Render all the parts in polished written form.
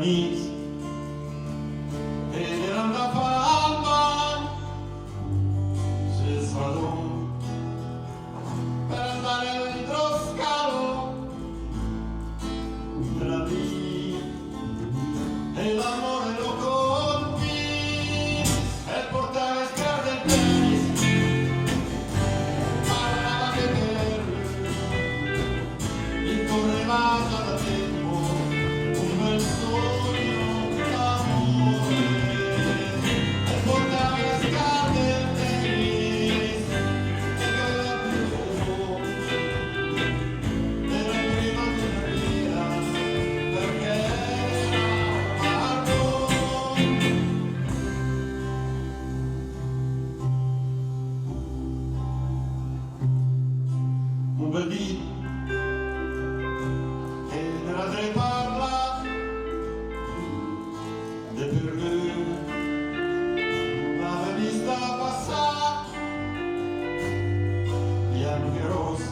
amici ed erano da palma sul stradone per andare all'idroscalo della vita e l'amore lo colpì e portava in strada il tennis parlava che per lui incorreva già da tempo un bel sogno d'amore e portava in strada il tennis e aveva più era prima della vita perché era amarlo. Un bel dì e della tre parla de per lui l'aveva vista passare bianca e rossa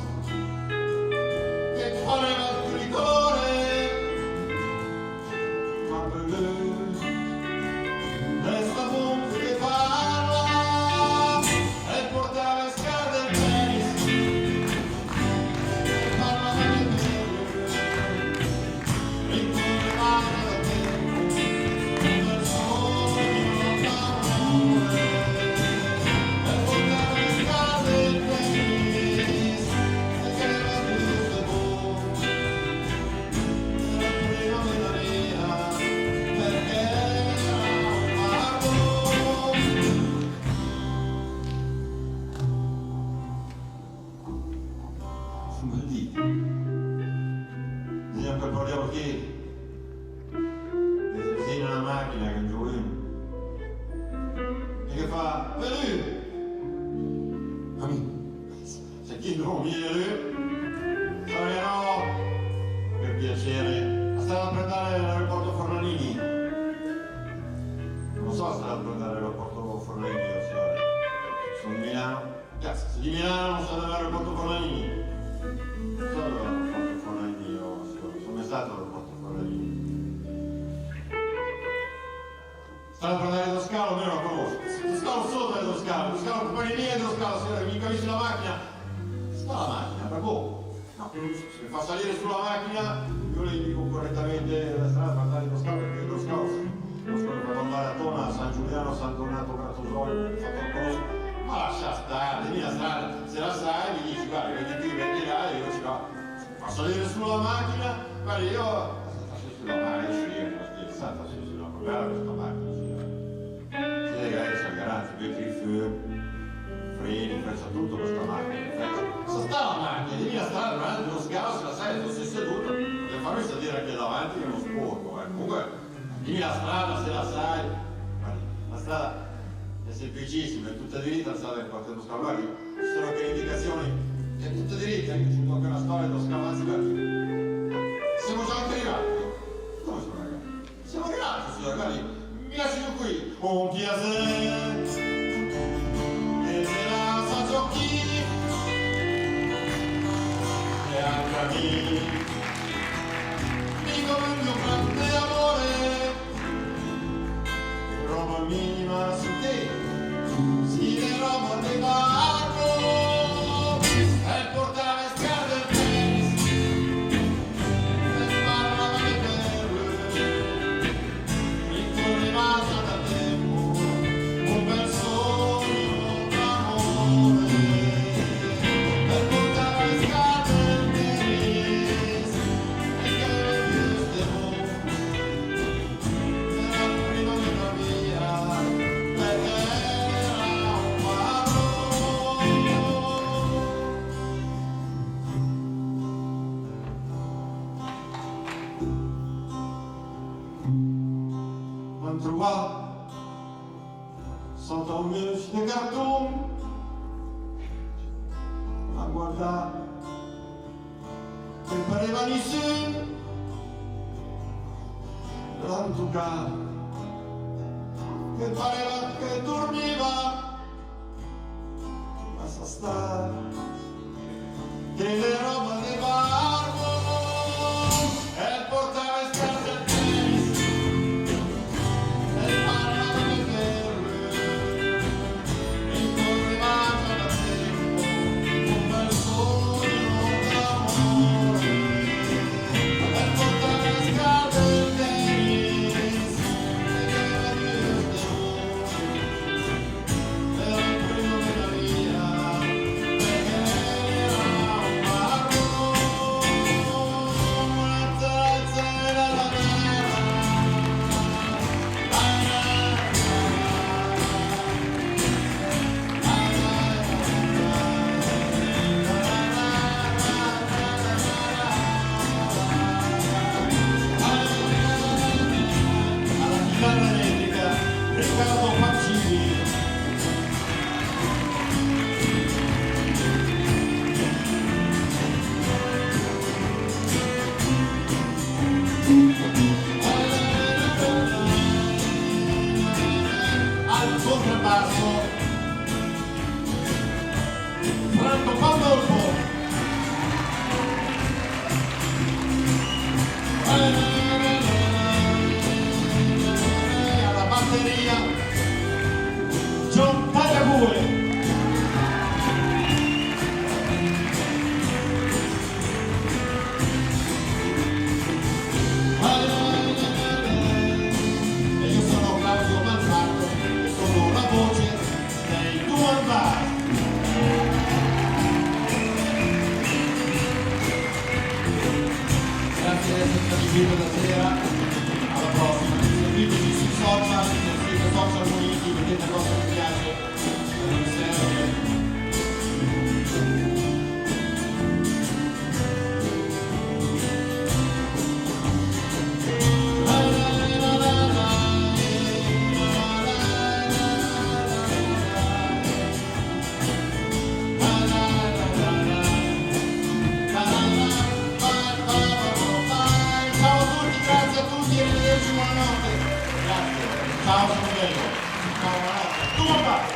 che pareva il tricolore ma per lui resta monte che parla e portava in scarpe il tennis e parlava di me rincorreva da tempo un bel sogno d'amore e portava in scarpe il tennis e che era giusto e buono era prima della vita perché era amarlo. Un bel dì bisogna preparare che vicino alla macchina che gioco e che fa lui se chi non viene saremo per piacere stava a prendere l'aeroporto Forlanini non so se stava a prendere l'aeroporto Forlanini signore sono di Milano cazzo se di Milano non sono all'aeroporto Forlanini non so dove è l'aeroporto Forlanini io sono mai stato all'aeroporto Forlanini stava a prendere lo scalo, io non lo conosco. Lo scalo sotto è lo scalo compagnia è lo scalo, se mi capisci la macchina, sta la macchina, per poco. No, se mi fa salire sulla macchina, io le dico correttamente la strada per andare lo scalo, perché lo scalo per andare a Tona, San Giuliano, San Donato, Grattosoio, ma lascia stare, devi la strada, se la sai mi dici, guarda, vedi là e io ci va. Fa salire sulla macchina, guarda, io faccio sulla macchina, faccio sulla guarda questa macchina. C'è il garanzia, metti il freni, faccia tutto questa macchina. Se sta la macchina, devi la strada davanti lo scalo, se la sai, se sei seduto, per farmi salire anche davanti che non sporco. Comunque, dimmi la strada se la sai. Guardi, la strada è semplicissima, è tutta dritta, la strada è partendo scalo. Guardi, ci sono anche le indicazioni, è tutta dritta, anche c'è anche una storia dello scalo, anzi, guardi. Siamo già anche arrivati. Come siamo arrivati? Siamo arrivati, signore, guardi. Mi lascio qui, un piacere e se la sa giochi e anche a me mi come il mio grande amore roba minima su te sì le roba di barco e portava in scarpe il tennis e parlava di perle rimasta da tempo un bel sogno d'amore e portava in scarpe il tennis e che era giusto e buono era prima della via perché era un marò. M'han trobat sota un mix de cartó, m'han guardat che pareva nissin, l'han tocat che pareva che dormiva, ma sa sta che le roba di barco e portava in scarpe il tennis chitarra elettrica, Riccardo Pancini. Al contrabbasso, Franco Pandolfo. Alla batteria, John Tagliabue. E io sono Claudio Manfrotto e sono la voce dei Dual Bass. Grazie di essere stati qui stasera, alla prossima, seguiteci sui social, se siete social uniti, mettete cosa che vi piace, non mi serve. Ciao a tutti, grazie a tutti e arrivederci, buonanotte. Grazie. Ciao, sono bello. Ciao, buonanotte. Tu papà.